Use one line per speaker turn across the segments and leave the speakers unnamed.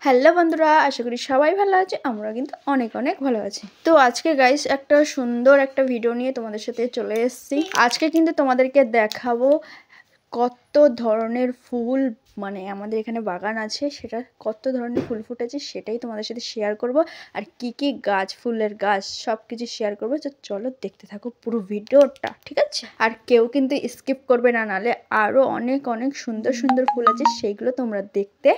Hello বন্ধুরা, আশা করি সবাই ভালো আছে। আমরা কিন্তু অনেক অনেক ভালো আছি। তো আজকে গাইস একটা সুন্দর একটা ভিডিও নিয়ে তোমাদের সাথে চলে এসেছি। আজকে কিন্তু তোমাদেরকে দেখাবো কত ধরনের ফুল, মানে আমাদের এখানে বাগান আছে, সেটা কত ধরনের ফুল ফুটেছে সেটাই তোমাদের সাথে শেয়ার করব। আর কি কি গাছ, ফুলের গাছ সব কিছু শেয়ার করবো। তো চলো দেখতে থাকো পুরো ভিডিওটা, ঠিক আছে? আর কেউ কিন্তু স্কিপ করবে না, নাহলে আরও অনেক অনেক সুন্দর সুন্দর ফুল আছে, সেইগুলো তোমরা দেখতে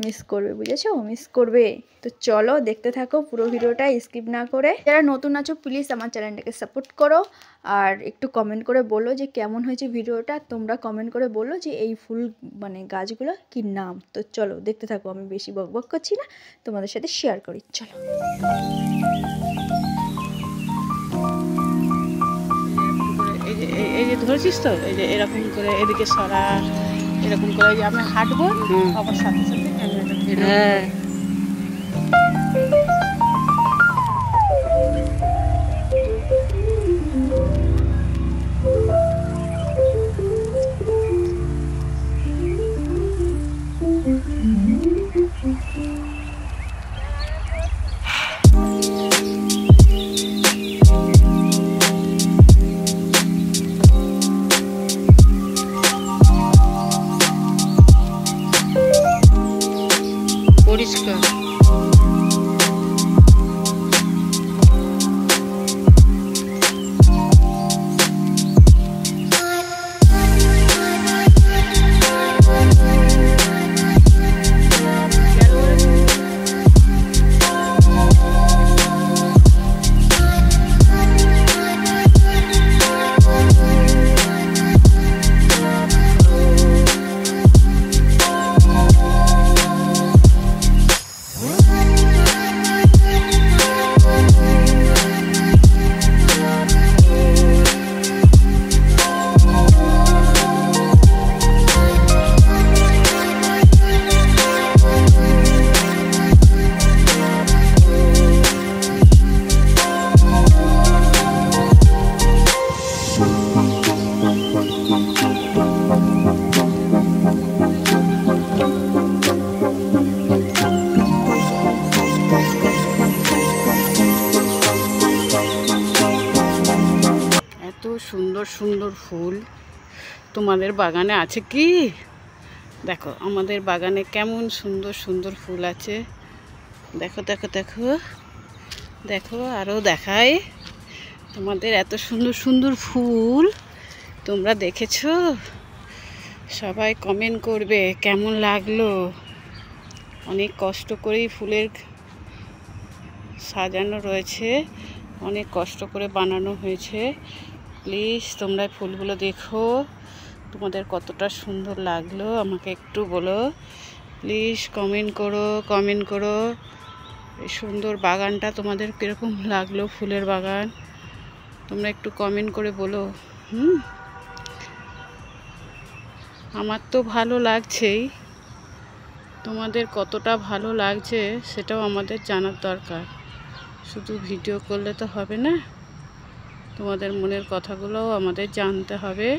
মিস করবে, বুঝেছো? মিস করবে। তো চলো দেখতে থাকো পুরো ভিডিওটা স্কিপ না করে। যারা নতুন আছো প্লিজ আমার চ্যানেলটাকে সাপোর্ট করো, আর একটু কমেন্ট করে বলো যে কেমন হয়েছে ভিডিওটা। তোমরা কমেন্ট করে বলো যে এই ফুল মানে গাছগুলো কি নাম। তো চলো দেখতে থাকো, আমি বেশি বকবক করছি না, তোমাদের সাথে শেয়ার করি। চলো।
এই যে ধরেছিস তো, এই যে এরকম করে এদিকে সরা, এরকম করে যে আমি হাঁটবো, আবার সাথে সাথে ক্যামেরাটা হ্যাঁ পরিষ্কার। সুন্দর সুন্দর ফুল তোমাদের বাগানে আছে কি? দেখো আমাদের বাগানে কেমন সুন্দর সুন্দর ফুল আছে। দেখো দেখো দেখো দেখো, আরও দেখাই তোমাদের এত সুন্দর সুন্দর ফুল তোমরা দেখেছো? সবাই কমেন্ট করবে কেমন লাগলো। অনেক কষ্ট করেই ফুলের সাজানো রয়েছে, অনেক কষ্ট করে বানানো হয়েছে। প্লিজ তোমরা ফুলগুলো দেখো, তোমাদের কতটা সুন্দর লাগলো আমাকে একটু বলো। প্লিজ কমেন্ট করো এই সুন্দর বাগানটা তোমাদের কীরকম লাগলো, ফুলের বাগান তোমরা একটু কমেন্ট করে বলো। আমার তো ভালো লাগছেই, তোমাদের কতটা ভালো লাগছে সেটাও আমাদের জানার দরকার। শুধু ভিডিও করলে তো হবে না, তোমাদের মনের কথাগুলোও আমাদের জানতে হবে।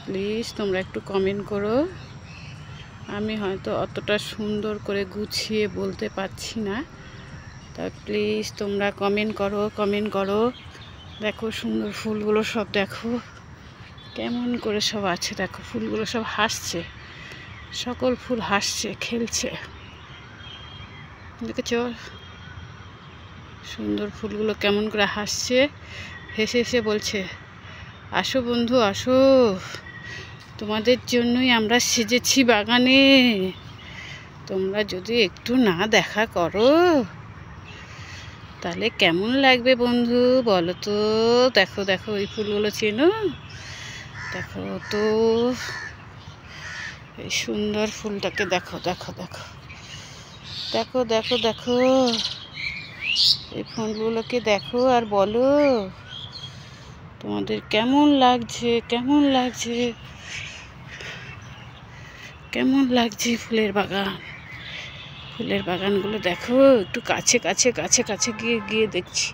প্লিজ তোমরা একটু কমেন্ট করো। আমি হয়তো অতটা সুন্দর করে গুছিয়ে বলতে পারছি না, তা প্লিজ তোমরা কমেন্ট করো। দেখো সুন্দর ফুলগুলো সব দেখো কেমন করে সব আছে। দেখো ফুলগুলো সব হাসছে, সকল ফুল হাসছে, খেলছে। দেখেছো সুন্দর ফুলগুলো কেমন করে হাসছে, হেসে হেসে বলছে আসো বন্ধু আসো, তোমাদের জন্যই আমরা সেজেছি বাগানে, তোমরা যদি একটু না দেখা করো তাহলে কেমন লাগবে বন্ধু বলো তো। দেখো দেখো এই ফুলগুলো চেনো? দেখো তো এই সুন্দর ফুলটাকে দেখো দেখো দেখো দেখো দেখো দেখো এই ফুলগুলোকে দেখো আর বলো তোমাদের কেমন লাগছে ফুলের বাগানগুলো দেখো। একটু কাছে গিয়ে দেখছি,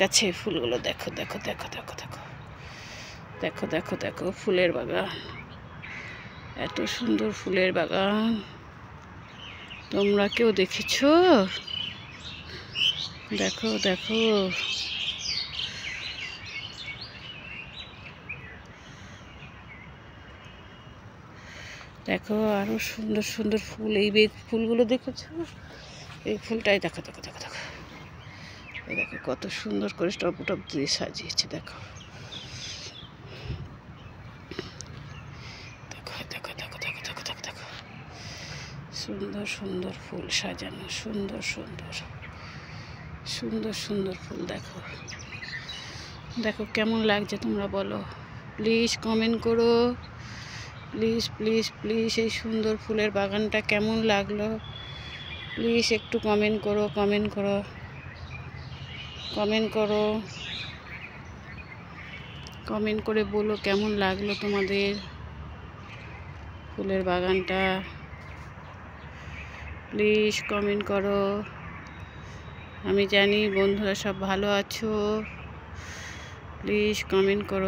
কাছে ফুলগুলো দেখো দেখো দেখো দেখো দেখো দেখো দেখো দেখো ফুলের বাগান এত সুন্দর ফুলের বাগান তোমরা কেউ দেখেছো? দেখো দেখো, দেখো আরো সুন্দর সুন্দর ফুল। এই ফুলগুলো দেখেছো? এই ফুলটাই দেখো দেখো দেখো দেখো, এই দেখো কত সুন্দর করে টপ টপ দিয়ে সাজিয়েছে। দেখো দেখো দেখো দেখো দেখো দেখো দেখো দেখো, সুন্দর সুন্দর ফুল সাজানো, সুন্দর সুন্দর সুন্দর সুন্দর ফুল। দেখো দেখো কেমন লাগছে তোমরা বলো, প্লিজ কমেন্ট করো, প্লিজ প্লিজ প্লিজ। এই সুন্দর ফুলের বাগানটা কেমন লাগলো প্লিজ একটু কমেন্ট করো, কমেন্ট করো, কমেন্ট করো, কমেন্ট করে বলো কেমন লাগলো তোমাদের ফুলের বাগানটা। প্লিজ কমেন্ট করো। আমি জানি বন্ধুরা সব ভালো আছো, প্লিজ কমেন্ট করো।